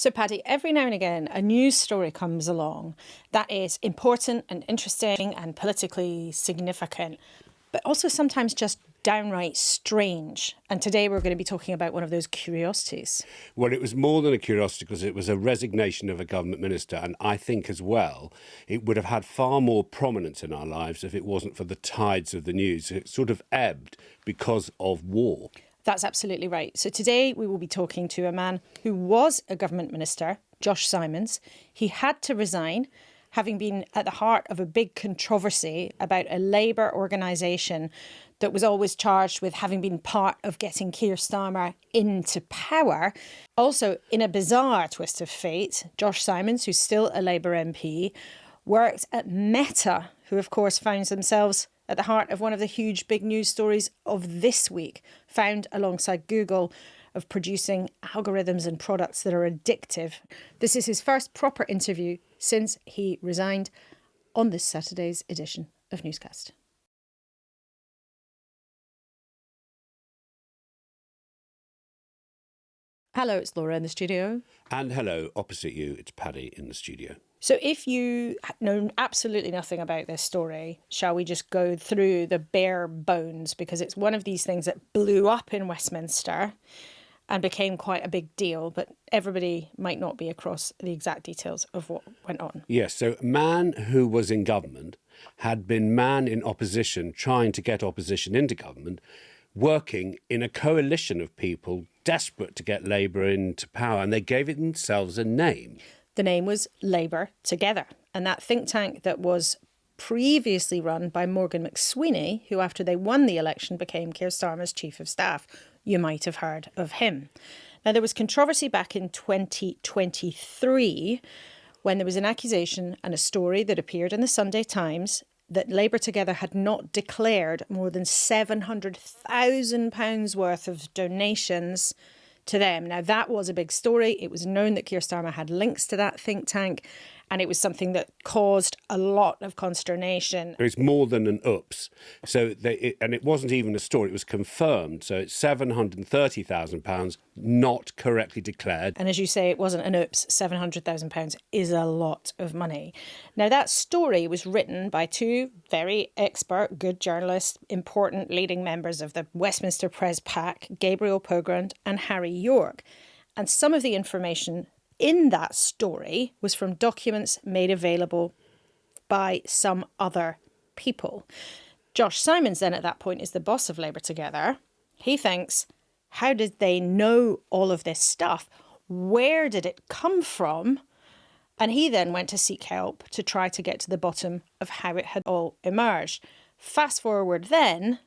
So, Paddy, every now and again, a news story comes along that is important and interesting and politically significant, but also sometimes just downright strange. And today we're going to be talking about one of those curiosities. Well, it was more than a curiosity because it was a resignation of a government minister. And I think as well, it would have had far more prominence in our lives if it wasn't for the tides of the news. It sort of ebbed because of war. That's absolutely right. So today we will be talking to a man who was a government minister, Josh Simons. He had to resign, having been at the heart of a big controversy about a Labour organisation that was always charged with having been part of getting Keir Starmer into power. Also, in a bizarre twist of fate, Josh Simons, who's still a Labour MP, worked at Meta, who of course found themselves at the heart of one of the huge big news stories of this week, found alongside Google, of producing algorithms and products that are addictive. This is his first proper interview since he resigned on this Saturday's edition of Newscast. Hello, it's Laura in the studio. And hello, opposite you, it's Paddy in the studio. So if you know absolutely nothing about this story, shall we just go through the bare bones? Because it's one of these things that blew up in Westminster and became quite a big deal, but everybody might not be across the exact details of what went on. Yes, so man who was in government had been man in opposition, trying to get opposition into government, working in a coalition of people desperate to get Labour into power, and they gave it themselves a name. The name was Labour Together, and that think tank that was previously run by Morgan McSweeney, who after they won the election became Keir Starmer's chief of staff. You might have heard of him. Now, there was controversy back in 2023 when there was an accusation and a story that appeared in the Sunday Times that Labour Together had not declared more than £700,000 worth of donations to them. Now, that was a big story. It was known that Keir Starmer had links to that think tank, and it was something that caused a lot of consternation. It's more than an oops. So and it wasn't even a story, it was confirmed. So it's £730,000 not correctly declared. And as you say, it wasn't an oops. £700,000 is a lot of money. Now, that story was written by two very expert, good journalists, important leading members of the Westminster Press Pack, Gabriel Pogrund and Harry York. And some of the information in that story was from documents made available by some other people. Josh Simons then at that point is the boss of Labour Together. He thinks, how did they know all of this stuff? Where did it come from? And he then went to seek help to try to get to the bottom of how it had all emerged. Fast forward then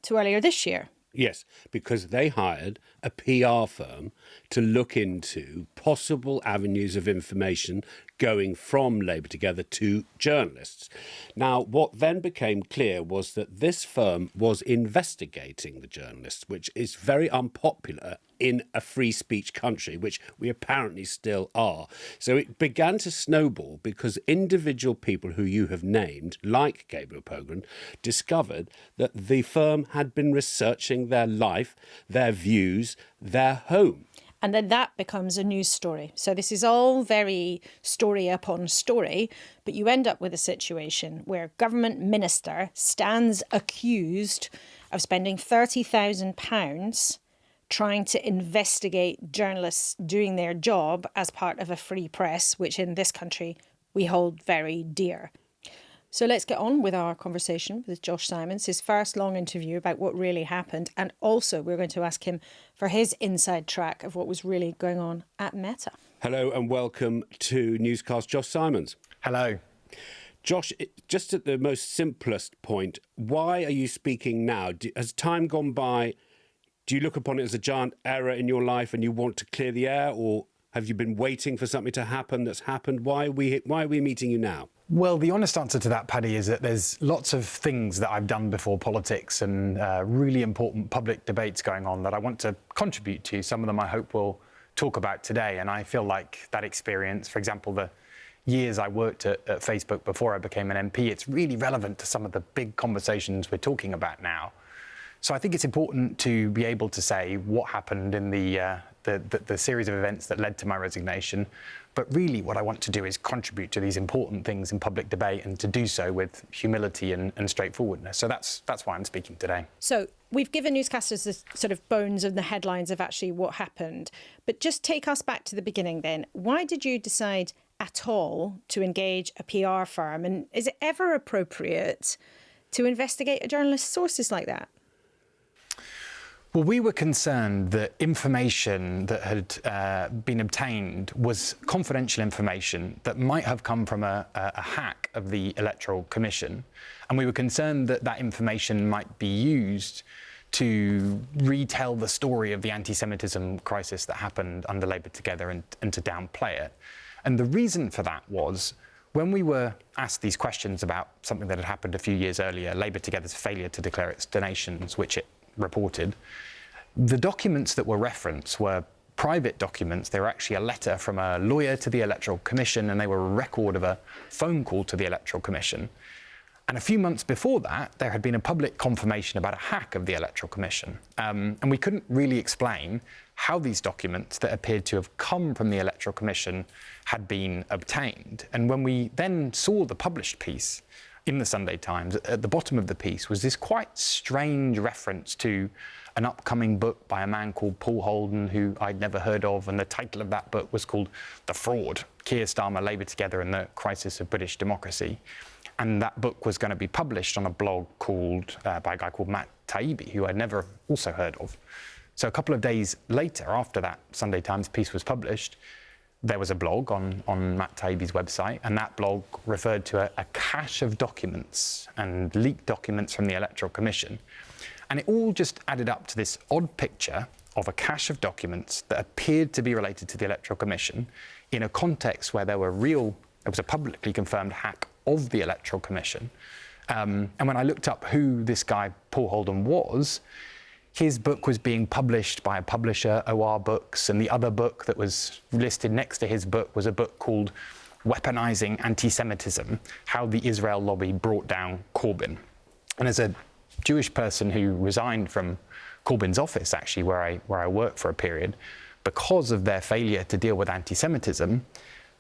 to earlier this year. Yes, because they hired a PR firm to look into possible avenues of information going from Labour Together to journalists. Now, what then became clear was that this firm was investigating the journalists, which is very unpopular in a free speech country, which we apparently still are. So it began to snowball because individual people who you have named, like Gabriel Pogrund, discovered that the firm had been researching their life, their views, their home. And then that becomes a news story. So this is all very story upon story, but you end up with a situation where a government minister stands accused of spending £30,000 trying to investigate journalists doing their job as part of a free press, which in this country we hold very dear. So let's get on with our conversation with Josh Simons, his first long interview about what really happened. And also we're going to ask him for his inside track of what was really going on at Meta. Hello and welcome to Newscast, Josh Simons. Hello. Josh, just at the most simplest point, why are you speaking now? Has time gone by? Do you look upon it as a giant error in your life and you want to clear the air, or have you been waiting for something to happen that's happened? Why are we meeting you now? Well, the honest answer to that, Paddy, is that there's lots of things that I've done before politics and really important public debates going on that I want to contribute to. Some of them I hope we'll talk about today. And I feel like that experience, for example, the years I worked at Facebook before I became an MP, it's really relevant to some of the big conversations we're talking about now. So I think it's important to be able to say what happened in the the series of events that led to my resignation. But really what I want to do is contribute to these important things in public debate, and to do so with humility and straightforwardness. So that's why I'm speaking today. So we've given newscasters the sort of bones and the headlines of actually what happened. But just take us back to the beginning then. Why did you decide at all to engage a PR firm? And is it ever appropriate to investigate a journalist's sources like that? Well, we were concerned that information that had been obtained was confidential information that might have come from a hack of the Electoral Commission. And we were concerned that that information might be used to retell the story of the anti-Semitism crisis that happened under Labour Together, and to downplay it. And the reason for that was, when we were asked these questions about something that had happened a few years earlier, Labour Together's failure to declare its donations, which it reported, the documents that were referenced were private documents. They were actually a letter from a lawyer to the Electoral Commission, and they were a record of a phone call to the Electoral Commission. And a few months before that, there had been a public confirmation about a hack of the Electoral Commission. And we couldn't really explain how these documents that appeared to have come from the Electoral Commission had been obtained. And when we then saw the published piece in the Sunday Times, at the bottom of the piece was this quite strange reference to an upcoming book by a man called Paul Holden, who I'd never heard of, and the title of that book was called The Fraud, Keir Starmer, Labour Together and the Crisis of British Democracy. And that book was going to be published on a blog called by a guy called Matt Taibbi, who I'd never also heard of. So a couple of days later, after that Sunday Times piece was published, there was a blog on Matt Taibbi's website, and that blog referred to a cache of documents and leaked documents from the Electoral Commission. And it all just added up to this odd picture of a cache of documents that appeared to be related to the Electoral Commission in a context where there was a publicly confirmed hack of the Electoral Commission. And when I looked up who this guy Paul Holden was, his book was being published by a publisher, OR Books, and the other book that was listed next to his book was a book called Weaponizing Anti-Semitism, How the Israel Lobby Brought Down Corbyn. And as a Jewish person who resigned from Corbyn's office, actually, where I worked for a period, because of their failure to deal with anti-Semitism,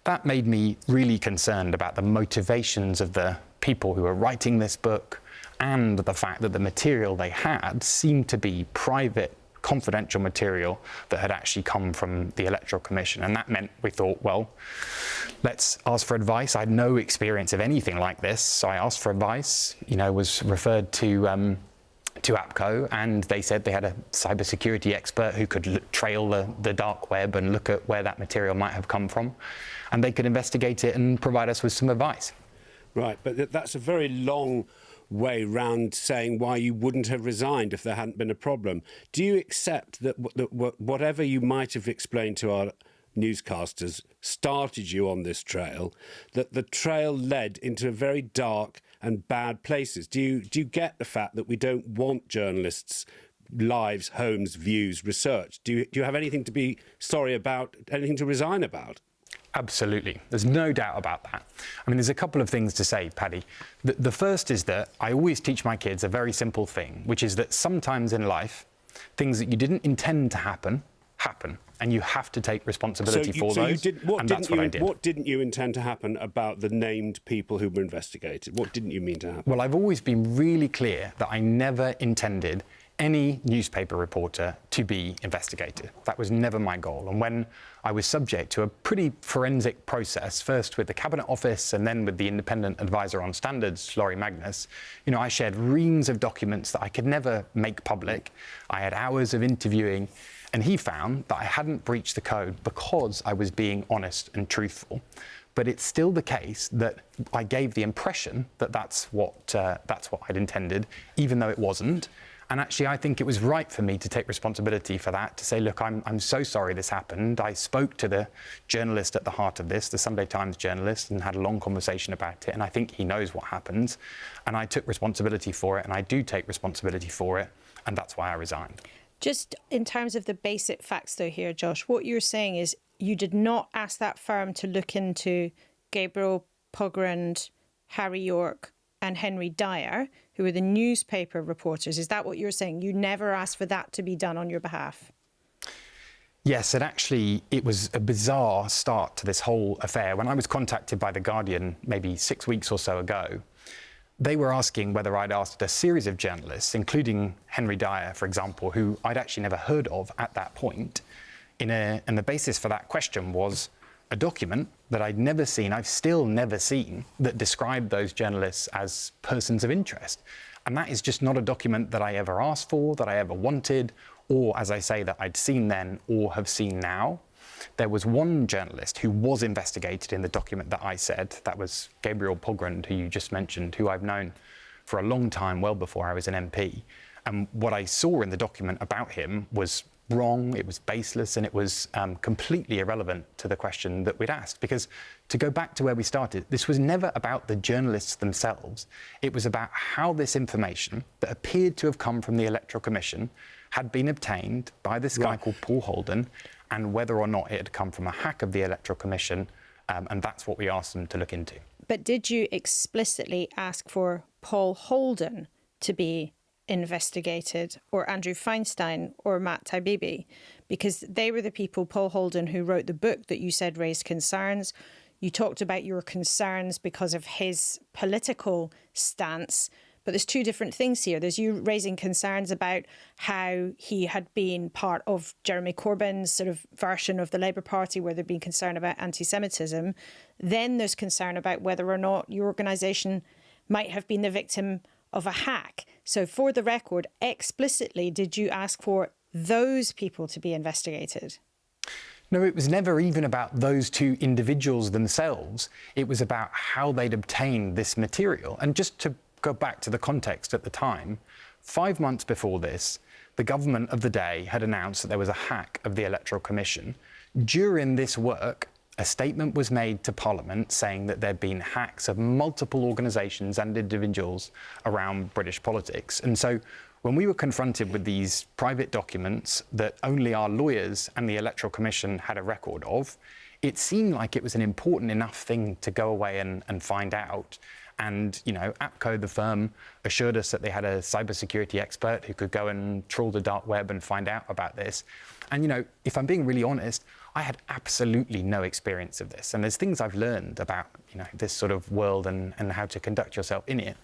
that made me really concerned about the motivations of the people who were writing this book, and the fact that the material they had seemed to be private, confidential material that had actually come from the Electoral Commission. And that meant we thought, well, let's ask for advice. I had no experience of anything like this, so I asked for advice, was referred to APCO, and they said they had a cybersecurity expert who could trail the dark web and look at where that material might have come from, and they could investigate it and provide us with some advice. Right, but that's a very long way round saying why you wouldn't have resigned if there hadn't been a problem. Do you accept that whatever you might have explained to our newscasters started you on this trail, that the trail led into very dark and bad places? Do you get the fact that we don't want journalists' lives, homes, views, research? Do you have anything to be sorry about, anything to resign about? Absolutely. There's no doubt about that. I mean, there's a couple of things to say, Paddy. The first is that I always teach my kids a very simple thing, which is that sometimes in life, things that you didn't intend to happen, and you have to take responsibility for those, and that's what I did. What didn't you intend to happen about the named people who were investigated? What didn't you mean to happen? Well, I've always been really clear that I never intended any newspaper reporter to be investigated. That was never my goal. And when I was subject to a pretty forensic process, first with the Cabinet Office and then with the Independent Advisor on Standards, Laurie Magnus, I shared reams of documents that I could never make public. I had hours of interviewing, and he found that I hadn't breached the code because I was being honest and truthful. But it's still the case that I gave the impression that that's what I'd intended, even though it wasn't. And actually, I think it was right for me to take responsibility for that, to say, look, I'm so sorry this happened. I spoke to the journalist at the heart of this, the Sunday Times journalist, and had a long conversation about it. And I think he knows what happens. And I took responsibility for it, and I do take responsibility for it. And that's why I resigned. Just in terms of the basic facts, though, here, Josh, what you're saying is you did not ask that firm to look into Gabriel Pogrund, Harry York and Henry Dyer, who were the newspaper reporters. Is that what you're saying? You never asked for that to be done on your behalf? Yes, and actually it was a bizarre start to this whole affair. When I was contacted by The Guardian maybe 6 weeks or so ago, they were asking whether I'd asked a series of journalists, including Henry Dyer, for example, who I'd actually never heard of at that point. And the basis for that question was a document that I'd never seen, I've still never seen, that described those journalists as persons of interest. And that is just not a document that I ever asked for, that I ever wanted, or, as I say, that I'd seen then or have seen now. There was one journalist who was investigated in the document that I said. That was Gabriel Pogrund, who you just mentioned, who I've known for a long time, well before I was an MP. And what I saw in the document about him was wrong, it was baseless, and it was completely irrelevant to the question that we'd asked. Because, to go back to where we started, this was never about the journalists themselves. It was about how this information that appeared to have come from the Electoral Commission had been obtained by this guy called Paul Holden, and whether or not it had come from a hack of the Electoral Commission, and that's what we asked them to look into. But did you explicitly ask for Paul Holden to be investigated, or Andrew Feinstein, or Matt Taibbi? Because they were the people, Paul Holden, who wrote the book that you said raised concerns. You talked about your concerns because of his political stance. But there's two different things here. There's you raising concerns about how he had been part of Jeremy Corbyn's sort of version of the Labour Party, where there'd been concern about anti-Semitism. Then there's concern about whether or not your organisation might have been the victim of a hack. So for the record, explicitly, did you ask for those people to be investigated? No, it was never even about those two individuals themselves. It was about how they'd obtained this material. And just to go back to the context at the time, 5 months before this, the government of the day had announced that there was a hack of the Electoral Commission. During this work, a statement was made to Parliament saying that there'd been hacks of multiple organisations and individuals around British politics. And so when we were confronted with these private documents that only our lawyers and the Electoral Commission had a record of, it seemed like it was an important enough thing to go away and find out. And, you know, APCO, the firm, assured us that they had a cybersecurity expert who could go and trawl the dark web and find out about this. And, you know, if I'm being really honest, I had absolutely no experience of this. And there's things I've learned about, you know, this sort of world and how to conduct yourself in it.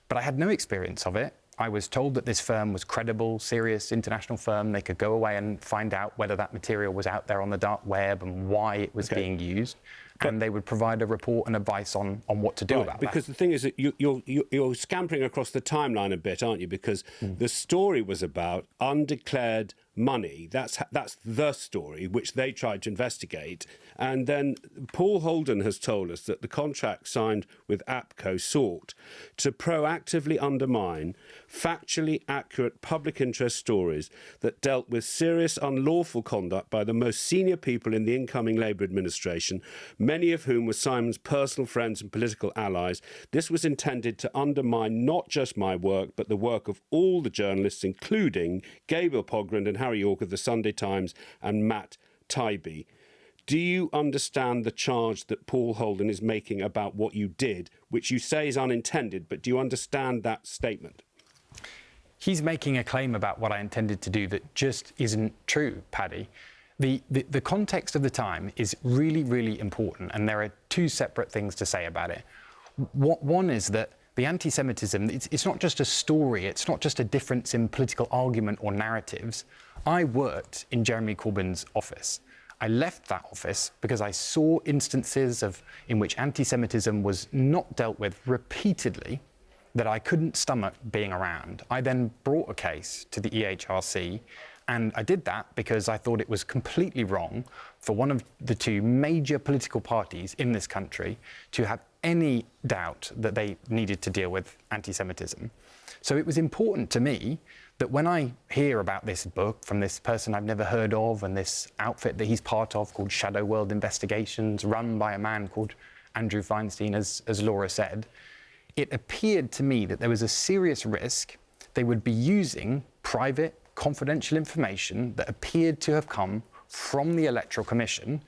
But I had no experience of it. I was told that this firm was credible, serious, international firm. They could go away and find out whether that material was out there on the dark web and why it was being used. And they would provide a report and advice on what to do about that. Because the thing is that you're scampering across the timeline a bit, aren't you? Because the story was about undeclared money. That's the story which they tried to investigate. And then Paul Holden has told us that the contract signed with APCO sought to proactively undermine factually accurate public interest stories that dealt with serious unlawful conduct by the most senior people in the incoming Labour administration, many of whom were Simon's personal friends and political allies. This was intended to undermine not just my work, but the work of all the journalists, including Gabriel Pogrund and Harry York of the Sunday Times and Matt Taibbi. Do you understand the charge that Paul Holden is making about what you did, which you say is unintended, but do you understand that statement? He's making a claim about what I intended to do that just isn't true, Paddy. The context of the time is really, really important, and there are two separate things to say about it. One is that the anti-Semitism, it's not just a story, it's not just a difference in political argument or narratives. I worked in Jeremy Corbyn's office. I left that office because I saw instances in which anti-Semitism was not dealt with repeatedly that I couldn't stomach being around. I then brought a case to the EHRC, and I did that because I thought it was completely wrong for one of the two major political parties in this country to have any doubt that they needed to deal with anti-Semitism. So it was important to me that when I hear about this book from this person I've never heard of and this outfit that he's part of called Shadow World Investigations, run by a man called Andrew Feinstein, as Laura said, it appeared to me that there was a serious risk they would be using private, confidential information that appeared to have come from the Electoral Commission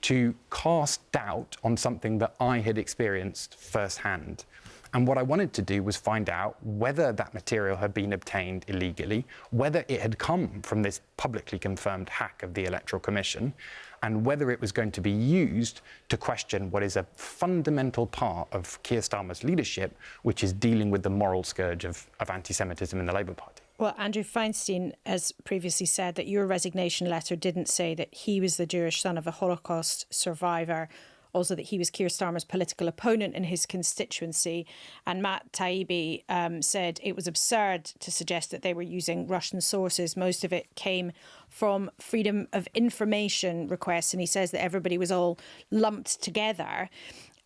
to cast doubt on something that I had experienced firsthand. And what I wanted to do was find out whether that material had been obtained illegally, whether it had come from this publicly confirmed hack of the Electoral Commission, and whether it was going to be used to question what is a fundamental part of Keir Starmer's leadership, which is dealing with the moral scourge of anti-Semitism in the Labour Party. Well, Andrew Feinstein has previously said that your resignation letter didn't say that he was the Jewish son of a Holocaust survivor, also that he was Keir Starmer's political opponent in his constituency. And Matt Taibbi said it was absurd to suggest that they were using Russian sources. Most of it came from freedom of information requests. And he says that everybody was all lumped together.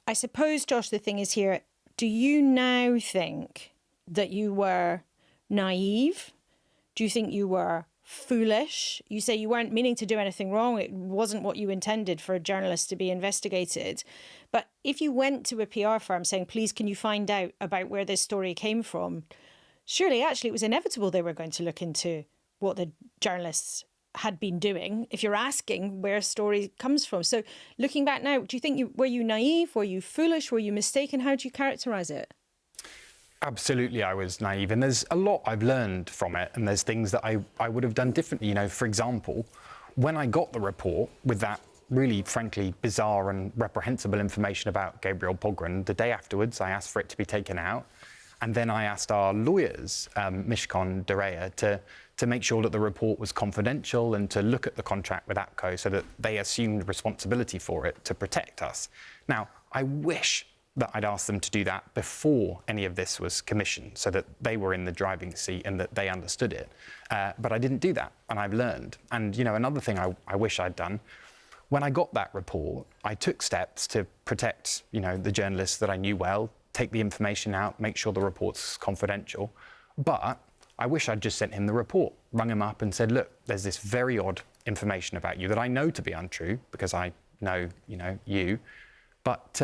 I suppose, Josh, the thing is here, do you now think that you were naive? Do you think you were foolish? You say you weren't meaning to do anything wrong. It wasn't what you intended for a journalist to be investigated. But if you went to a PR firm saying, please, can you find out about where this story came from? Surely, actually, it was inevitable they were going to look into what the journalists had been doing if you're asking where a story comes from. So looking back now, do you think were you naive? Were you foolish? Were you mistaken? How do you characterise it? Absolutely, I was naive, and there's a lot I've learned from it, and there's things that I would have done differently. You know, for example, when I got the report with that really, frankly, bizarre and reprehensible information about Gabriel Pogren, the day afterwards, I asked for it to be taken out, and then I asked our lawyers, Mishcon Dereya, to make sure that the report was confidential and to look at the contract with APCO so that they assumed responsibility for it to protect us. Now, I wish that I'd asked them to do that before any of this was commissioned so that they were in the driving seat and that they understood it. But I didn't do that, and I've learned. And, you know, another thing I wish I'd done, when I got that report, I took steps to protect, you know, the journalists that I knew well, take the information out, make sure the report's confidential. But I wish I'd just sent him the report, rung him up and said, look, there's this very odd information about you that I know to be untrue because I know, you know, you. But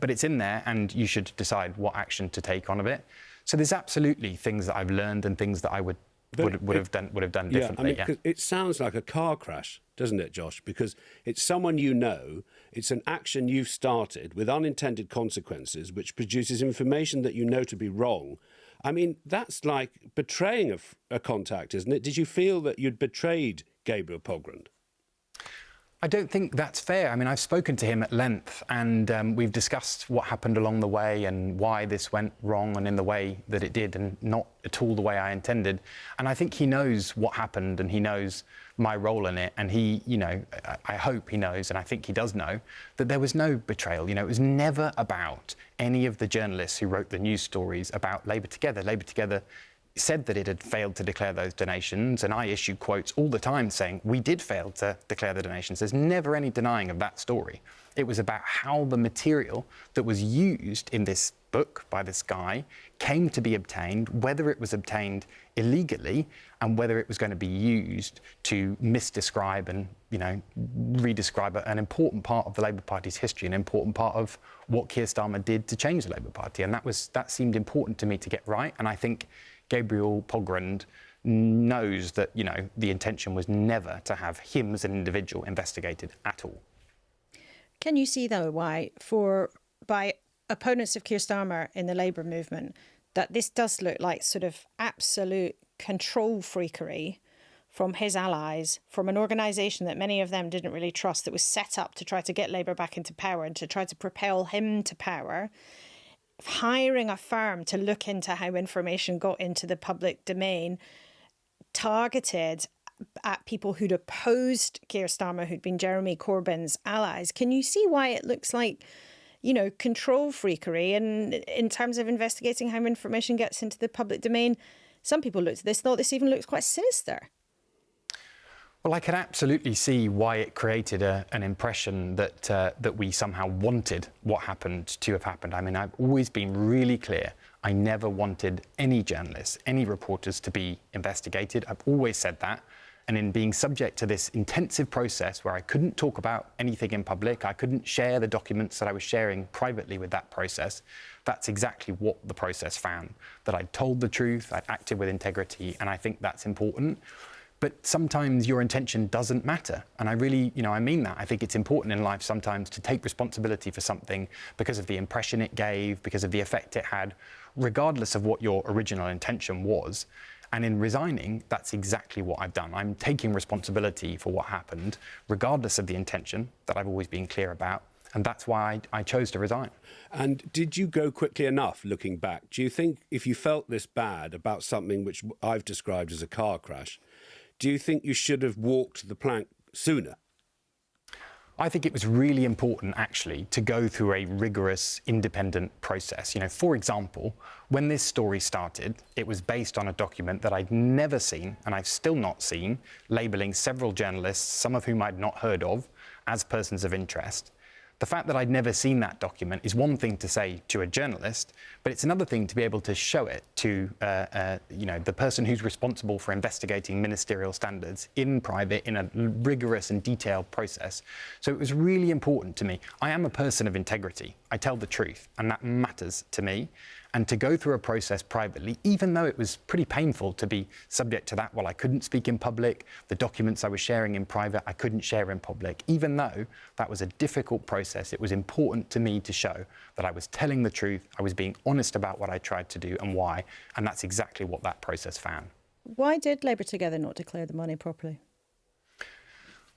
it's in there, and you should decide what action to take on it. So there's absolutely things that I've learned and things that I would have done differently. Yeah, I mean, it sounds like a car crash, doesn't it, Josh? Because it's someone you know, it's an action you've started with unintended consequences, which produces information that you know to be wrong. I mean, that's like betraying a contact, isn't it? Did you feel that you'd betrayed Gabriel Pogren? I don't think that's fair. I mean, I've spoken to him at length, and we've discussed what happened along the way and why this went wrong and in the way that it did, and not at all the way I intended. And I think he knows what happened, and he knows my role in it. And he, you know, I hope he knows, and I think he does know, that there was no betrayal. You know, it was never about any of the journalists who wrote the news stories about Labour Together. Labour Together said that it had failed to declare those donations, and I issue quotes all the time saying we did fail to declare the donations. There's never any denying of that story. It was about how the material that was used in this book by this guy came to be obtained, whether it was obtained illegally, and whether it was going to be used to misdescribe and, you know, redescribe an important part of the Labour Party's history, an important part of what Keir Starmer did to change the Labour Party. And that seemed important to me to get right. And I think Gabriel Pogren knows that, you know, the intention was never to have him as an individual investigated at all. Can you see, though, why, by opponents of Keir Starmer in the Labour movement, that this does look like sort of absolute control freakery from his allies, from an organisation that many of them didn't really trust, that was set up to try to get Labour back into power and to try to propel him to power, hiring a firm to look into how information got into the public domain, targeted at people who'd opposed Keir Starmer, who'd been Jeremy Corbyn's allies. Can you see why it looks like, you know, control freakery? And in terms of investigating how information gets into the public domain, some people looked at this, thought this even looks quite sinister. Well, I can absolutely see why it created an impression that we somehow wanted what happened to have happened. I mean, I've always been really clear. I never wanted any journalists, any reporters to be investigated. I've always said that. And in being subject to this intensive process where I couldn't talk about anything in public, I couldn't share the documents that I was sharing privately with that process, that's exactly what the process found. That I'd told the truth, I'd acted with integrity, and I think that's important. But sometimes your intention doesn't matter. And I really, I mean that. I think it's important in life sometimes to take responsibility for something because of the impression it gave, because of the effect it had, regardless of what your original intention was. And in resigning, that's exactly what I've done. I'm taking responsibility for what happened, regardless of the intention that I've always been clear about. And that's why I chose to resign. And did you go quickly enough looking back? Do you think if you felt this bad about something which I've described as a car crash, do you think you should have walked the plank sooner? I think it was really important, actually, to go through a rigorous, independent process. For example, when this story started, it was based on a document that I'd never seen, and I've still not seen, labelling several journalists, some of whom I'd not heard of, as persons of interest. The fact that I'd never seen that document is one thing to say to a journalist, but it's another thing to be able to show it to the person who's responsible for investigating ministerial standards in private, in a rigorous and detailed process. So it was really important to me. I am a person of integrity. I tell the truth, and that matters to me. And to go through a process privately, even though it was pretty painful to be subject to that, I couldn't speak in public, the documents I was sharing in private, I couldn't share in public. Even though that was a difficult process, it was important to me to show that I was telling the truth, I was being honest about what I tried to do and why, and that's exactly what that process found. Why did Labour Together not declare the money properly?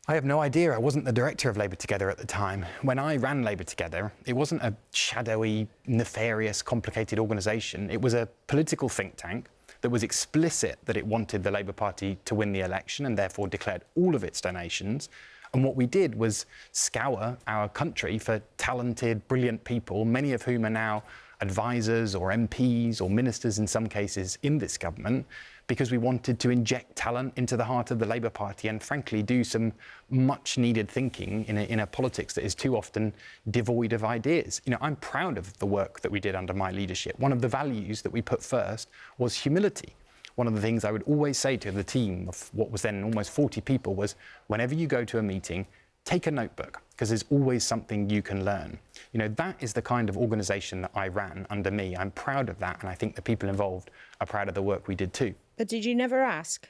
I have no idea. I wasn't the director of Labour Together at the time. When I ran Labour Together, it wasn't a shadowy, nefarious, complicated organisation. It was a political think tank that was explicit that it wanted the Labour Party to win the election and therefore declared all of its donations. And what we did was scour our country for talented, brilliant people, many of whom are now advisors or MPs or ministers in some cases in this government, because we wanted to inject talent into the heart of the Labour Party and frankly do some much needed thinking in a politics that is too often devoid of ideas. I'm proud of the work that we did under my leadership. One of the values that we put first was humility. One of the things I would always say to the team of what was then almost 40 people was, whenever you go to a meeting, take a notebook, because there's always something you can learn. That is the kind of organisation that I ran under me. I'm proud of that, and I think the people involved are proud of the work we did too. But did you never ask?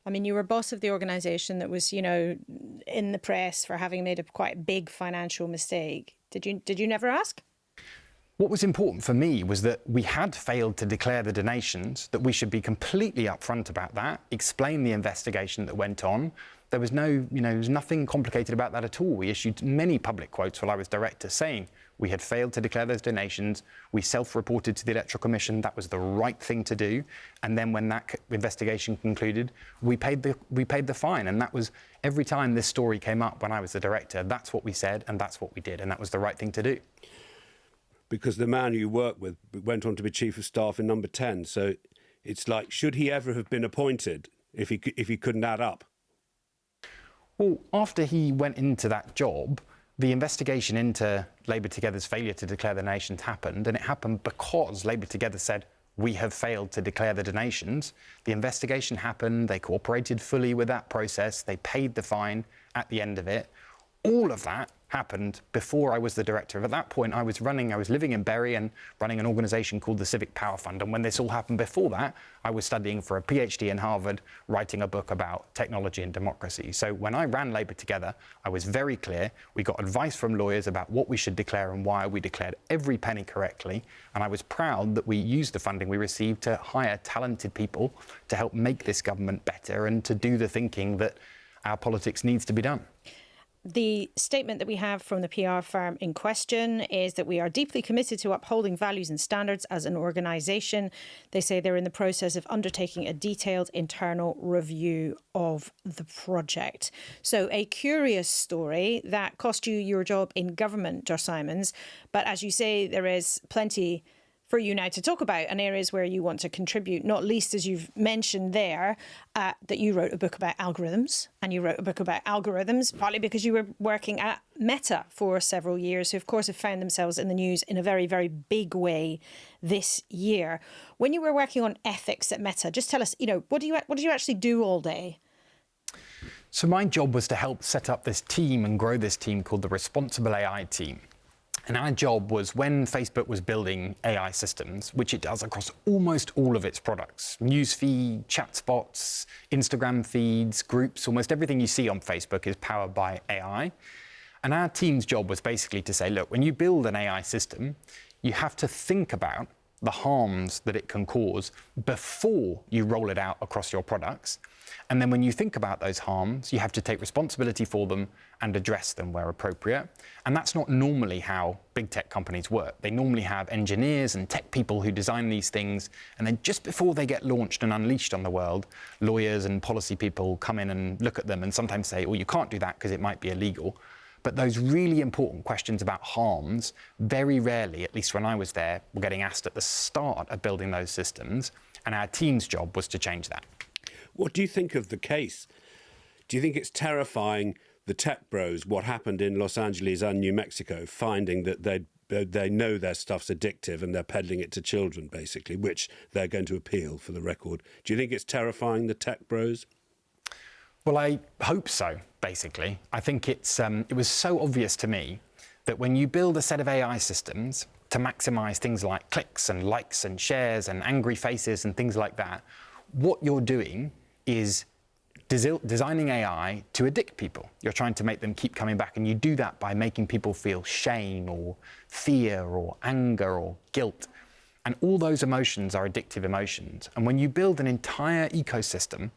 I mean, you were boss of the organisation that was, in the press for having made a quite big financial mistake. Did you never ask? What was important for me was that we had failed to declare the donations, that we should be completely upfront about that, explain the investigation that went on. There was there was nothing complicated about that at all. We issued many public quotes while I was director saying we had failed to declare those donations. We self-reported to the Electoral Commission. That was the right thing to do. And then when that investigation concluded, we paid the fine. And that was every time this story came up when I was the director, that's what we said and that's what we did. And that was the right thing to do. Because the man you worked with went on to be Chief of Staff in Number 10. So it's like, should he ever have been appointed if he couldn't add up? Well, after he went into that job, the investigation into Labour Together's failure to declare the donations happened, and it happened because Labour Together said, we have failed to declare the donations. The investigation happened, they cooperated fully with that process, they paid the fine at the end of it. All of that happened before I was the director. At that point, I was living in Bury and running an organisation called the Civic Power Fund. And when this all happened before that, I was studying for a PhD in Harvard, writing a book about technology and democracy. So when I ran Labour Together, I was very clear. We got advice from lawyers about what we should declare and why. We declared every penny correctly. And I was proud that we used the funding we received to hire talented people to help make this government better and to do the thinking that our politics needs to be done. The statement that we have from the PR firm in question is that we are deeply committed to upholding values and standards as an organisation. They say they're in the process of undertaking a detailed internal review of the project. So a curious story that cost you your job in government, Josh Simons. But as you say, there is plenty for you now to talk about and areas where you want to contribute, not least, as you've mentioned there, that you wrote a book about algorithms. And you wrote a book about algorithms partly because you were working at Meta for several years, who, of course, have found themselves in the news in a very, very big way this year. When you were working on ethics at Meta, just tell us, what do you actually do all day? So my job was to help set up this team and grow this team called the Responsible AI team. And our job was, when Facebook was building AI systems, which it does across almost all of its products, newsfeed, chat spots, Instagram feeds, groups, almost everything you see on Facebook is powered by AI. And our team's job was basically to say, look, when you build an AI system, you have to think about the harms that it can cause before you roll it out across your products. And then when you think about those harms, you have to take responsibility for them and address them where appropriate. And that's not normally how big tech companies work. They normally have engineers and tech people who design these things, and then just before they get launched and unleashed on the world, lawyers and policy people come in and look at them and sometimes say, well, you can't do that because it might be illegal. But those really important questions about harms, very rarely, at least when I was there, were getting asked at the start of building those systems, and our team's job was to change that. What do you think of the case? Do you think it's terrifying, the tech bros, what happened in Los Angeles and New Mexico, finding that they know their stuff's addictive and they're peddling it to children, basically, which they're going to appeal, for the record. Do you think it's terrifying, the tech bros? Well, I hope so, basically. I think it was so obvious to me that when you build a set of AI systems to maximize things like clicks and likes and shares and angry faces and things like that, what you're doing is designing AI to addict people. You're trying to make them keep coming back, and you do that by making people feel shame or fear or anger or guilt. And all those emotions are addictive emotions. And when you build an entire ecosystem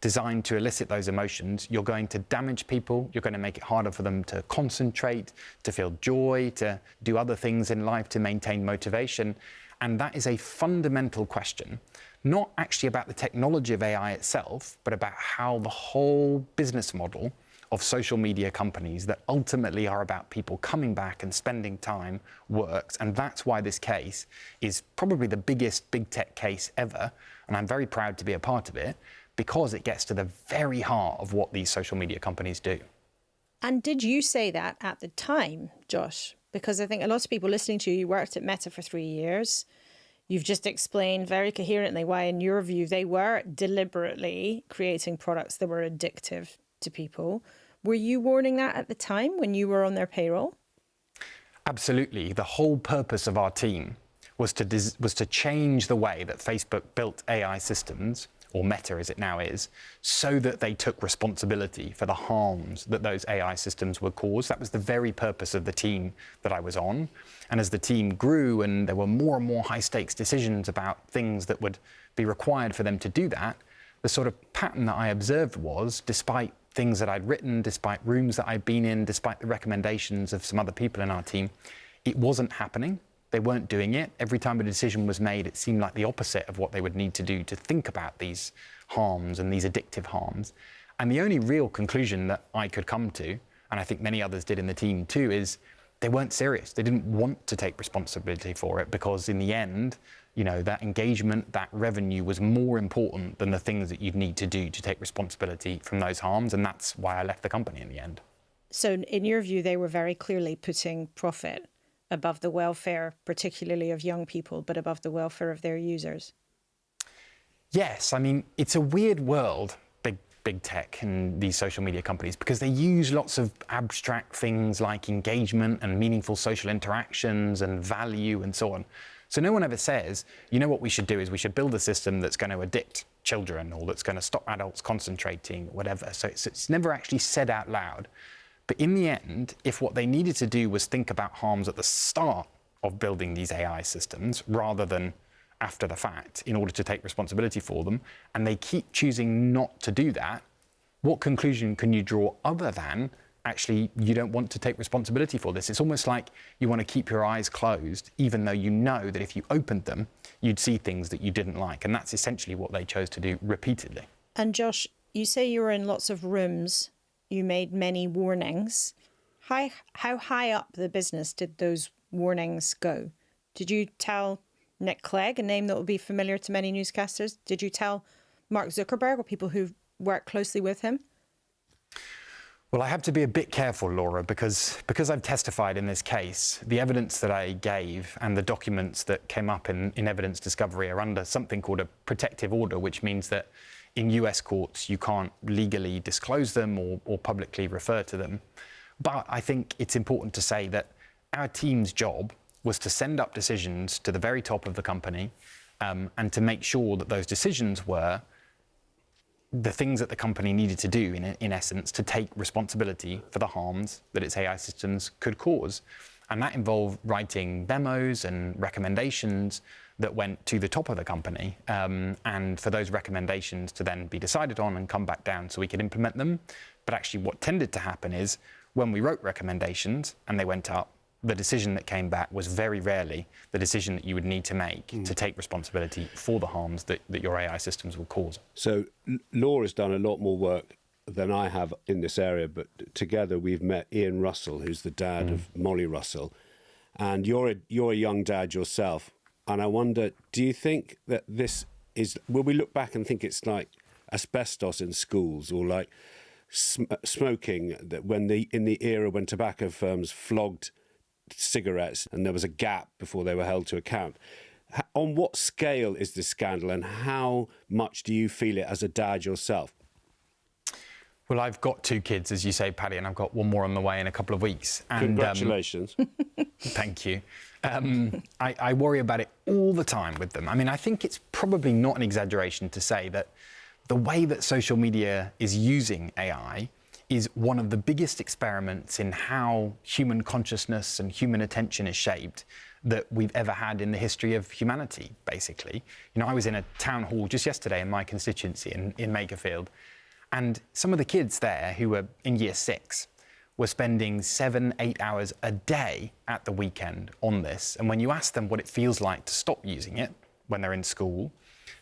designed to elicit those emotions, you're going to damage people, you're going to make it harder for them to concentrate, to feel joy, to do other things in life, to maintain motivation. And that is a fundamental question, not actually about the technology of AI itself, but about how the whole business model of social media companies that ultimately are about people coming back and spending time works. And that's why this case is probably the biggest big tech case ever. And I'm very proud to be a part of it, because it gets to the very heart of what these social media companies do. And did you say that at the time, Josh? Because I think a lot of people listening to you, you worked at Meta for 3 years. You've just explained very coherently why, in your view, they were deliberately creating products that were addictive to people. Were you warning that at the time when you were on their payroll? Absolutely. The whole purpose of our team was to change the way that Facebook built AI systems, or Meta as it now is, so that they took responsibility for the harms that those AI systems would cause. That was the very purpose of the team that I was on. And as the team grew and there were more and more high-stakes decisions about things that would be required for them to do that, the sort of pattern that I observed was, despite things that I'd written, despite rooms that I'd been in, despite the recommendations of some other people in our team, it wasn't happening. They weren't doing it. Every time a decision was made, it seemed like the opposite of what they would need to do to think about these harms and these addictive harms. And the only real conclusion that I could come to, and I think many others did in the team too, is they weren't serious. They didn't want to take responsibility for it, because in the end, you know, that engagement, that revenue was more important than the things that you'd need to do to take responsibility from those harms. And that's why I left the company in the end. So in your view, they were very clearly putting profit above the welfare, particularly of young people, but above the welfare of their users? Yes, I mean, it's a weird world, big tech and these social media companies, because they use lots of abstract things like engagement and meaningful social interactions and value and so on. So no one ever says, you know what we should do is we should build a system that's going to addict children, or that's going to stop adults concentrating, whatever. So it's never actually said out loud. But in the end, if what they needed to do was think about harms at the start of building these AI systems rather than after the fact in order to take responsibility for them, and they keep choosing not to do that, what conclusion can you draw other than actually you don't want to take responsibility for this? It's almost like you want to keep your eyes closed, even though you know that if you opened them, you'd see things that you didn't like. And that's essentially what they chose to do repeatedly. And Josh, you say you were in lots of rooms. You made many warnings. How high up the business did those warnings go? Did you tell Nick Clegg, a name that will be familiar to many newscasters? Did you tell Mark Zuckerberg or people who work closely with him? Well, I have to be a bit careful, Laura, because I've testified in this case, the evidence that I gave and the documents that came up in evidence discovery are under something called a protective order, which means that in US courts, you can't legally disclose them or publicly refer to them. But I think it's important to say that our team's job was to send up decisions to the very top of the company and to make sure that those decisions were the things that the company needed to do, in essence, to take responsibility for the harms that its AI systems could cause. And that involved writing memos and recommendations that went to the top of the company, and for those recommendations to then be decided on and come back down so we could implement them. But actually what tended to happen is when we wrote recommendations and they went up, the decision that came back was very rarely the decision that you would need to make to take responsibility for the harms that your AI systems will cause. So Laura has done a lot more work than I have in this area, but together we've met Ian Russell, who's the dad of Molly Russell, and you're a young dad yourself. And I wonder, do you think that this is, will we look back and think it's like asbestos in schools, or like smoking, that in the era when tobacco firms flogged cigarettes and there was a gap before they were held to account? On what scale is this scandal, and how much do you feel it as a dad yourself? Well, I've got 2 kids, as you say, Paddy, and I've got one more on the way in a couple of weeks. And, congratulations. Thank you. I worry about it all the time with them. I mean, I think it's probably not an exaggeration to say that the way that social media is using AI is one of the biggest experiments in how human consciousness and human attention is shaped that we've ever had in the history of humanity, basically. You know, I was in a town hall just yesterday in my constituency in Makerfield, and some of the kids there who were in year 6 were spending 7-8 hours a day at the weekend on this. And when you ask them what it feels like to stop using it when they're in school,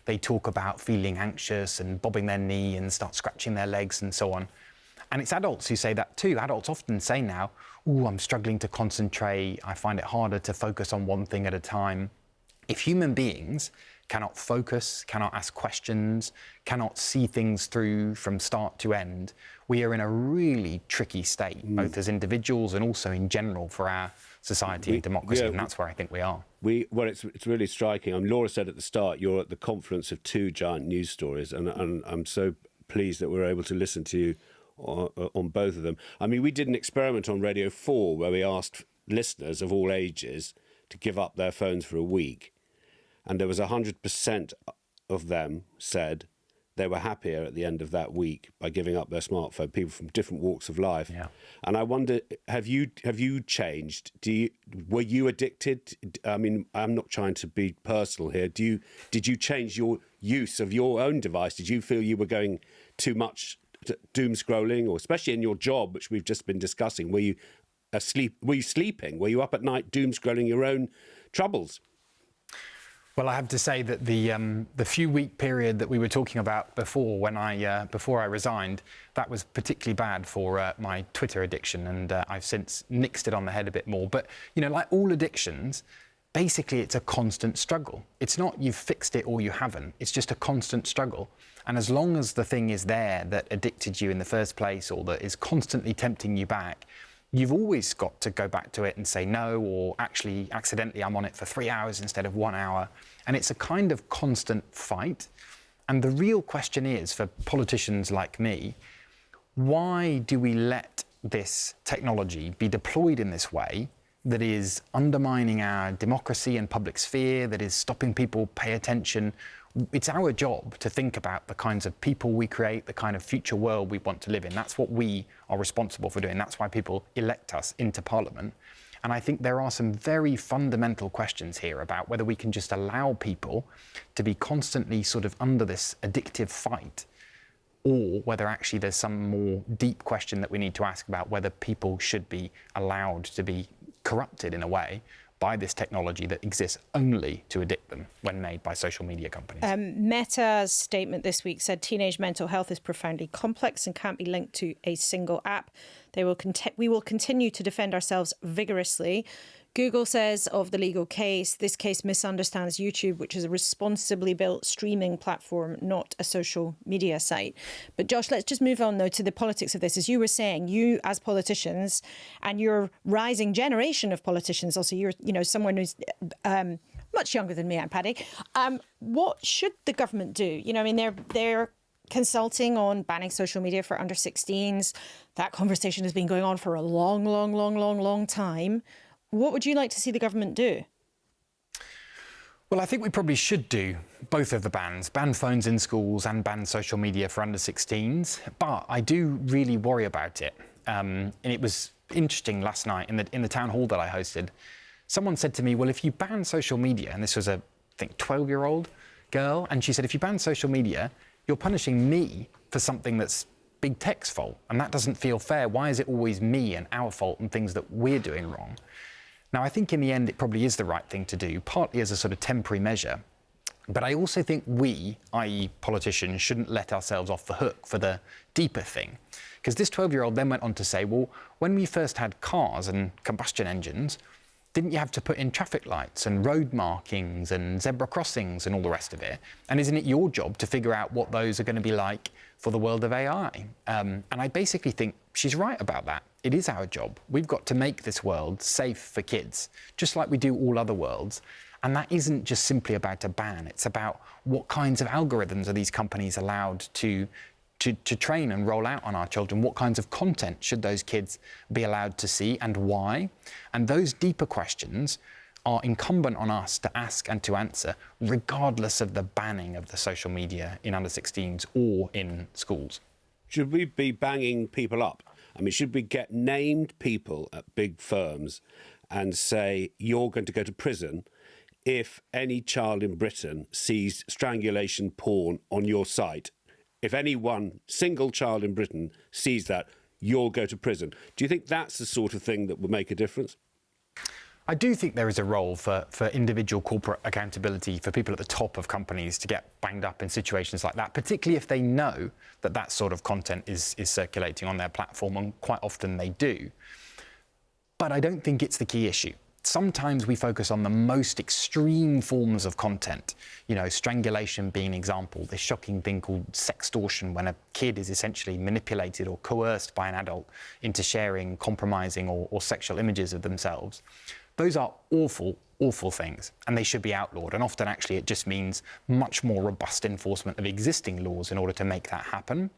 they talk about feeling anxious and bobbing their knee and start scratching their legs and so on. And it's adults who say that too. Adults often say now, "Ooh, I'm struggling to concentrate. I find it harder to focus on one thing at a time." If human beings cannot focus, cannot ask questions, cannot see things through from start to end, we are in a really tricky state, both as individuals and also in general for our society and democracy, and that's where I think we are. Well, it's really striking. Laura said at the start, you're at the confluence of 2 giant news stories, and I'm so pleased that we're able to listen to you on both of them. I mean, we did an experiment on Radio 4 where we asked listeners of all ages to give up their phones for a week, and there was 100% of them said they were happier at the end of that week by giving up their smartphone. People from different walks of life. Yeah. And I wonder, have you changed? Were you addicted? I mean, I'm not trying to be personal here. Did you change your use of your own device? Did you feel you were going too much doom scrolling, or especially in your job, which we've just been discussing? Were you asleep? Were you sleeping? Were you up at night doom scrolling your own troubles? Well, I have to say that the few-week period that we were talking about before, before I resigned, that was particularly bad for my Twitter addiction, and I've since nixed it on the head a bit more. But you know, like all addictions, basically it's a constant struggle. It's not you've fixed it or you haven't. It's just a constant struggle. And as long as the thing is there that addicted you in the first place, or that is constantly tempting you back, you've always got to go back to it and say no, or actually accidentally I'm on it for 3 hours instead of 1 hour. And it's a kind of constant fight. And the real question is, for politicians like me, why do we let this technology be deployed in this way that is undermining our democracy and public sphere, that is stopping people pay attention? It's our job to think about the kinds of people we create, the kind of future world we want to live in. That's what we are responsible for doing. That's why people elect us into Parliament. And I think there are some very fundamental questions here about whether we can just allow people to be constantly sort of under this addictive fight, or whether actually there's some more deep question that we need to ask about whether people should be allowed to be corrupted in a way by this technology that exists only to addict them when made by social media companies. Meta's statement this week said teenage mental health is profoundly complex and can't be linked to a single app. We will continue to defend ourselves vigorously. Google says of the legal case, this case misunderstands YouTube, which is a responsibly built streaming platform, not a social media site. But Josh, let's just move on, though, to the politics of this. As you were saying, you as politicians and your rising generation of politicians, also you're someone who's much younger than me and Paddy. What should the government do? You know, I mean, they're consulting on banning social media for under 16s. That conversation has been going on for a long time. What would you like to see the government do? Well, I think we probably should do both of the bans, ban phones in schools and ban social media for under 16s. But I do really worry about it. And it was interesting last night in the town hall that I hosted. Someone said to me, well, if you ban social media, and this was a, I think, 12-year-old girl, and she said, if you ban social media, you're punishing me for something that's big tech's fault. And that doesn't feel fair. Why is it always me and our fault and things that we're doing wrong? Now, I think in the end, it probably is the right thing to do, partly as a sort of temporary measure. But I also think we, i.e. politicians, shouldn't let ourselves off the hook for the deeper thing. Because this 12-year-old then went on to say, well, when we first had cars and combustion engines, didn't you have to put in traffic lights and road markings and zebra crossings and all the rest of it? And isn't it your job to figure out what those are going to be like for the world of AI? And I basically think she's right about that. It is our job. We've got to make this world safe for kids, just like we do all other worlds. And that isn't just simply about a ban. It's about what kinds of algorithms are these companies allowed to train and roll out on our children? What kinds of content should those kids be allowed to see and why? And those deeper questions are incumbent on us to ask and to answer, regardless of the banning of the social media in under 16s or in schools. Should we be banging people up? I mean, should we get named people at big firms and say, you're going to go to prison if any child in Britain sees strangulation porn on your site? If any one single child in Britain sees that, you'll go to prison. Do you think that's the sort of thing that would make a difference? I do think there is a role for individual corporate accountability for people at the top of companies to get banged up in situations like that, particularly if they know that that sort of content is circulating on their platform, and quite often they do. But I don't think it's the key issue. Sometimes we focus on the most extreme forms of content, you know, strangulation being an example, this shocking thing called sextortion, when a kid is essentially manipulated or coerced by an adult into sharing compromising or sexual images of themselves. Those are awful, awful things, and they should be outlawed. And often, actually, it just means much more robust enforcement of existing laws in order to make that happen.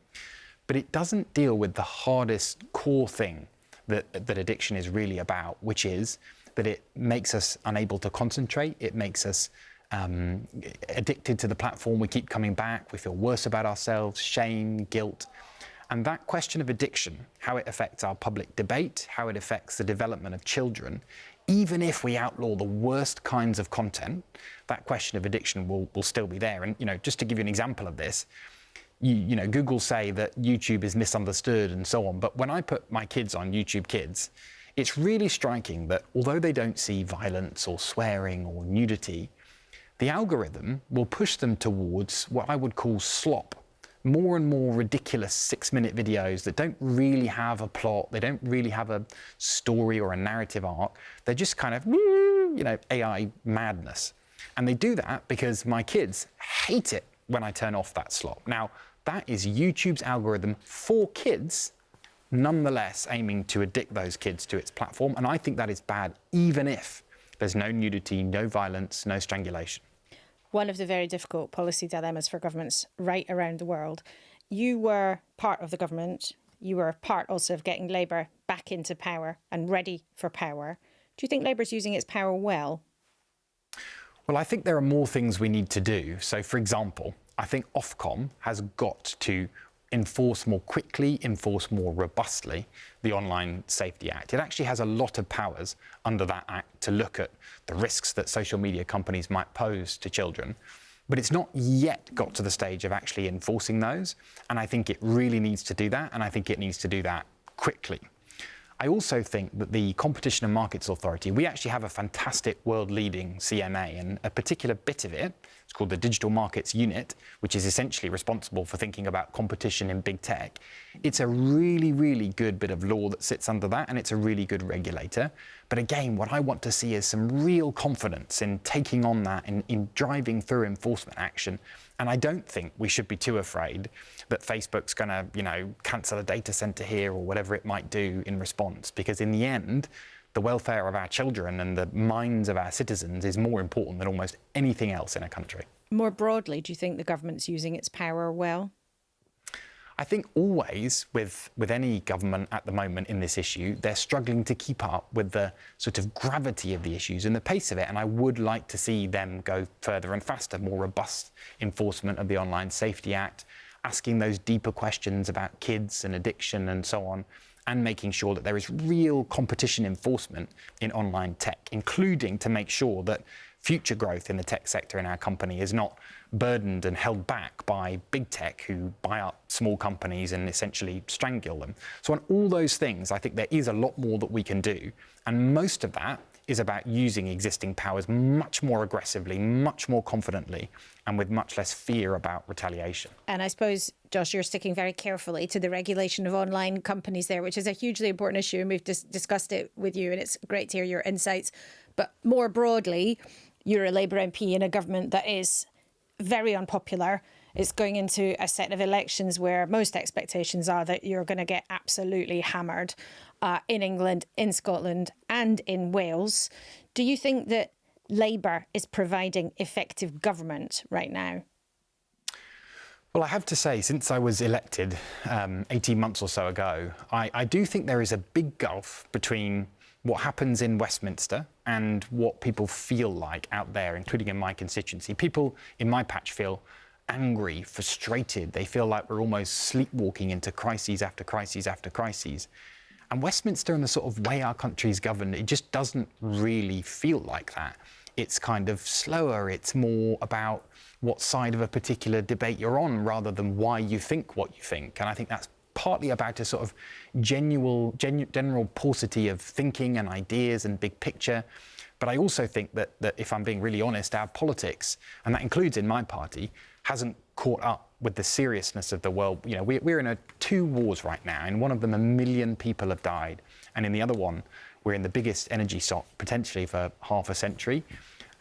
But it doesn't deal with the hardest core thing that addiction is really about, which is that it makes us unable to concentrate. It makes us addicted to the platform. We keep coming back. We feel worse about ourselves, shame, guilt. And that question of addiction, how it affects our public debate, how it affects the development of children, even if we outlaw the worst kinds of content, that question of addiction will still be there. And, you know, just to give you an example of this, you know, Google say that YouTube is misunderstood and so on. But when I put my kids on YouTube Kids, it's really striking that although they don't see violence or swearing or nudity, the algorithm will push them towards what I would call slop. More and more ridiculous 6-minute videos that don't really have a plot, they don't really have a story or a narrative arc. They're just kind of, you know, AI madness. And they do that because my kids hate it when I turn off that slop. Now, that is YouTube's algorithm for kids, nonetheless aiming to addict those kids to its platform. And I think that is bad, even if there's no nudity, no violence, no strangulation. One of the very difficult policy dilemmas for governments right around the world. You were part of the government. You were part also of getting Labour back into power and ready for power. Do you think Labour's using its power well? Well, I think there are more things we need to do. So, for example, I think Ofcom has got to enforce more quickly, enforce more robustly the Online Safety Act. It actually has a lot of powers under that act to look at the risks that social media companies might pose to children. But it's not yet got to the stage of actually enforcing those. And I think it really needs to do that. And I think it needs to do that quickly. I also think that the Competition and Markets Authority, we actually have a fantastic world-leading CMA, and a particular bit of it, it's called the Digital Markets Unit, which is essentially responsible for thinking about competition in big tech. It's a really, really good bit of law that sits under that, and it's a really good regulator. But again, what I want to see is some real confidence in taking on that and in driving through enforcement action. And I don't think we should be too afraid that Facebook's going to, you know, cancel a data center here or whatever it might do in response. Because in the end, the welfare of our children and the minds of our citizens is more important than almost anything else in a country. More broadly, do you think the government's using its power well? I think always with any government at the moment in this issue, they're struggling to keep up with the sort of gravity of the issues and the pace of it. And I would like to see them go further and faster, more robust enforcement of the Online Safety Act, asking those deeper questions about kids and addiction and so on, and making sure that there is real competition enforcement in online tech, including to make sure that future growth in the tech sector in our company is not burdened and held back by big tech who buy up small companies and essentially strangle them. So on all those things, I think there is a lot more that we can do. And most of that is about using existing powers much more aggressively, much more confidently, and with much less fear about retaliation. And I suppose, Josh, you're sticking very carefully to the regulation of online companies there, which is a hugely important issue. And we've discussed it with you, and it's great to hear your insights. But more broadly, you're a Labour MP in a government that is very unpopular. It's going into a set of elections where most expectations are that you're going to get absolutely hammered in England, in Scotland and in Wales. Do you think that Labour is providing effective government right now? Well, I have to say, since I was elected 18 months or so ago, I do think there is a big gulf between what happens in Westminster and what people feel like out there, including in my constituency. People in my patch feel angry, frustrated. They feel like we're almost sleepwalking into crises after crises after crises. And Westminster and the sort of way our country's governed, it just doesn't really feel like that. It's kind of slower. It's more about what side of a particular debate you're on rather than why you think what you think. And I think that's partly about a sort of general paucity of thinking and ideas and big picture. But I also think that if I'm being really honest, our politics, and that includes in my party, hasn't caught up with the seriousness of the world. You know, we're in two wars right now. In one of them, 1 million people have died. And in the other one, we're in the biggest energy shock potentially for half a century.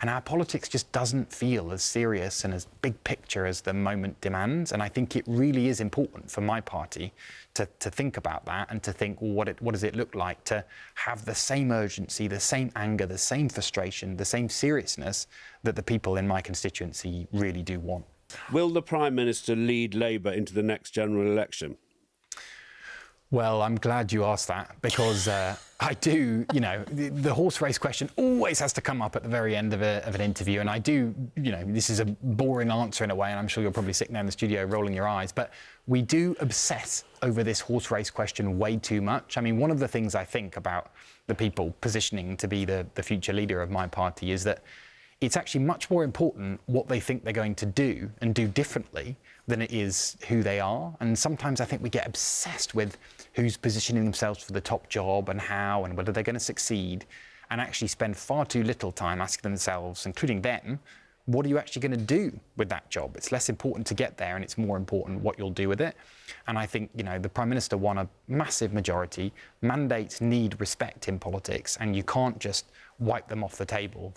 And our politics just doesn't feel as serious and as big picture as the moment demands. And I think it really is important for my party to think about that and to think, well, what does it look like to have the same urgency, the same anger, the same frustration, the same seriousness that the people in my constituency really do want. Will the Prime Minister lead Labour into the next general election? Well, I'm glad you asked that because I do, you know, the horse race question always has to come up at the very end of an interview. And I do, you know, this is a boring answer in a way, and I'm sure you're probably sitting there in the studio rolling your eyes, but we do obsess over this horse race question way too much. I mean, one of the things I think about the people positioning to be the future leader of my party is that it's actually much more important what they think they're going to do and do differently than it is who they are. And sometimes I think we get obsessed with who's positioning themselves for the top job and how and whether they're going to succeed, and actually spend far too little time asking themselves, including them, what are you actually going to do with that job? It's less important to get there and it's more important what you'll do with it. And I think, you know, the Prime Minister won a massive majority. Mandates need respect in politics, and you can't just wipe them off the table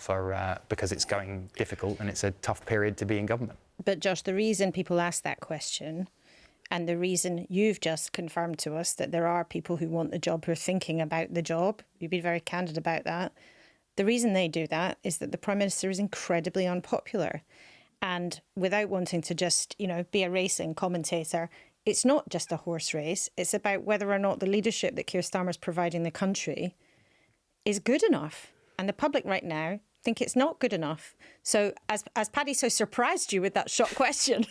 because it's going difficult and it's a tough period to be in government. But Josh, the reason people ask that question, and the reason you've just confirmed to us that there are people who want the job, who are thinking about the job, you've been very candid about that. The reason they do that is that the Prime Minister is incredibly unpopular. And without wanting to just, you know, be a racing commentator, it's not just a horse race. It's about whether or not the leadership that Keir Starmer's providing the country is good enough. And the public right now think it's not good enough. So as Paddy so surprised you with that short question,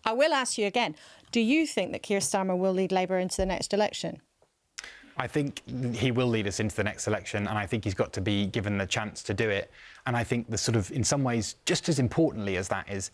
I will ask you again. Do you think that Keir Starmer will lead Labour into the next election? I think he will lead us into the next election, and I think he's got to be given the chance to do it. And I think the sort of, in some ways, just as importantly as that is,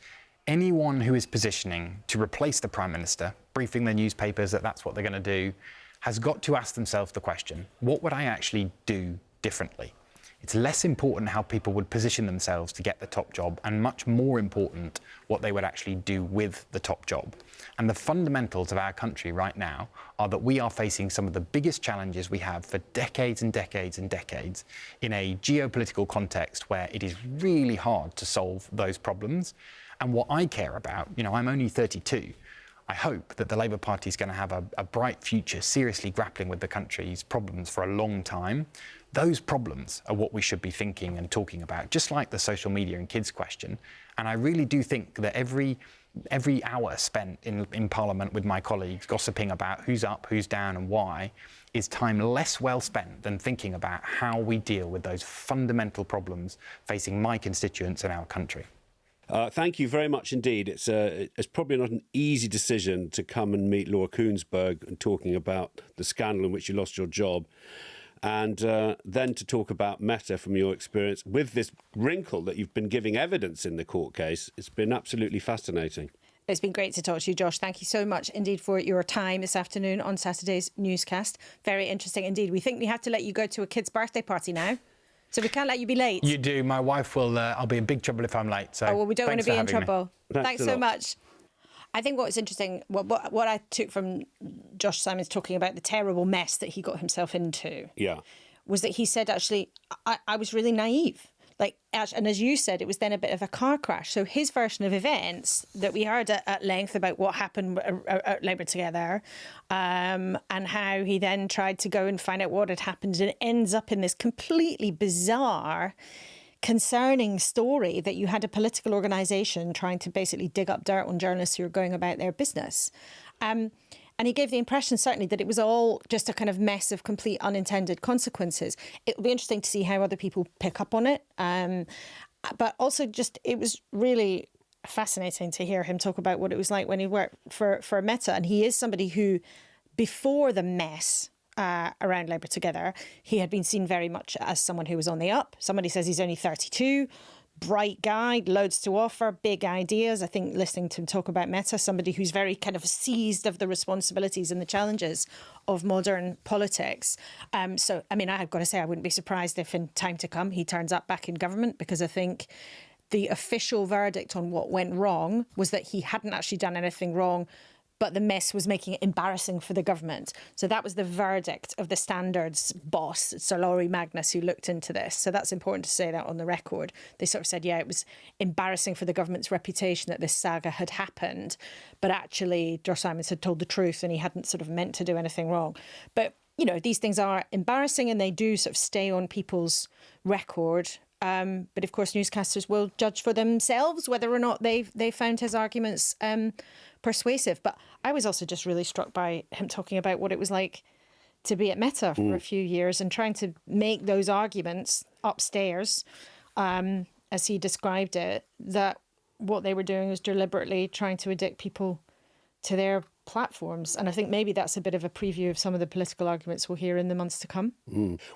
anyone who is positioning to replace the Prime Minister, briefing the newspapers that that's what they're going to do, has got to ask themselves the question, what would I actually do differently? It's less important how people would position themselves to get the top job, and much more important what they would actually do with the top job. And the fundamentals of our country right now are that we are facing some of the biggest challenges we have for decades and decades and decades in a geopolitical context where it is really hard to solve those problems. And what I care about, you know, I'm only 32. I hope that the Labour Party is going to have a bright future, seriously grappling with the country's problems for a long time. Those problems are what we should be thinking and talking about, just like the social media and kids question. And I really do think that every hour spent in Parliament with my colleagues gossiping about who's up, who's down and why is time less well spent than thinking about how we deal with those fundamental problems facing my constituents and our country. Thank you very much indeed. It's probably not an easy decision to come and meet Laura Koonsberg and talking about the scandal in which you lost your job, and then to talk about Meta from your experience with this wrinkle that you've been giving evidence in the court case. It's been absolutely fascinating. It's been great to talk to you, Josh. Thank you so much indeed for your time this afternoon on Saturday's Newscast. Very interesting indeed. We think we have to let you go to a kid's birthday party now. So we can't let you be late. You do. My wife will. I'll be in big trouble if I'm late. So we don't want to be in trouble. Thanks so much. I think what's interesting, what I took from Josh Simons talking about the terrible mess that he got himself into, was that he said, actually, I was really naive. And as you said, it was then a bit of a car crash. So his version of events that we heard at length about what happened at Labour Together, and how he then tried to go and find out what had happened, and it ends up in this completely bizarre, concerning story that you had a political organisation trying to basically dig up dirt on journalists who were going about their business. And he gave the impression, certainly, that it was all just a kind of mess of complete unintended consequences. It'll be interesting to see how other people pick up on it. But also it was really fascinating to hear him talk about what it was like when he worked for Meta. And he is somebody who, before the mess around Labour Together, he had been seen very much as someone who was on the up. Somebody says he's only 32. Bright guy, loads to offer, big ideas. I think listening to him talk about Meta, somebody who's very kind of seized of the responsibilities and the challenges of modern politics. So, I mean, I've got to say, I wouldn't be surprised if in time to come he turns up back in government, because I think the official verdict on what went wrong was that he hadn't actually done anything wrong, but the mess was making it embarrassing for the government. So that was the verdict of the Standards boss, Sir Laurie Magnus, who looked into this. So that's important to say that on the record. They sort of said, it was embarrassing for the government's reputation that this saga had happened. But actually, Josh Simons had told the truth and he hadn't sort of meant to do anything wrong. But, these things are embarrassing and they do sort of stay on people's record. But of course, newscasters will judge for themselves whether or not they found his arguments persuasive. But I was also just really struck by him talking about what it was like to be at Meta for a few years and trying to make those arguments upstairs, as he described it, that what they were doing was deliberately trying to addict people to their platforms. And I think maybe that's a bit of a preview of some of the political arguments we'll hear in the months to come.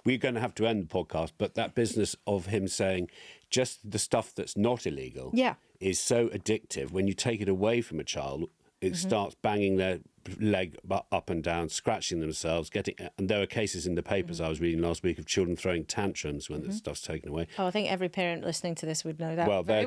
We're going to have to end the podcast, but that business of him saying just the stuff that's not illegal is so addictive. When you take it away from a child, it starts banging their leg up and down, scratching themselves, and there are cases in the papers I was reading last week of children throwing tantrums when the stuff's taken away. I think every parent listening to this would know that. Well, they're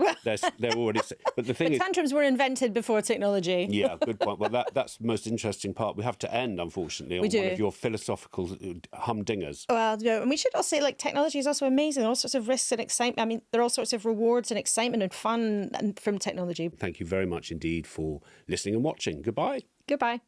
already... But the thing is... tantrums were invented before technology. Yeah, good point. Well, that's the most interesting part. We have to end, unfortunately, on one of your philosophical humdingers. Well, and we should also say, technology is also amazing. All sorts of risks and excitement. I mean, there are all sorts of rewards and excitement and fun from technology. Thank you very much indeed for listening and watching. Goodbye. Goodbye.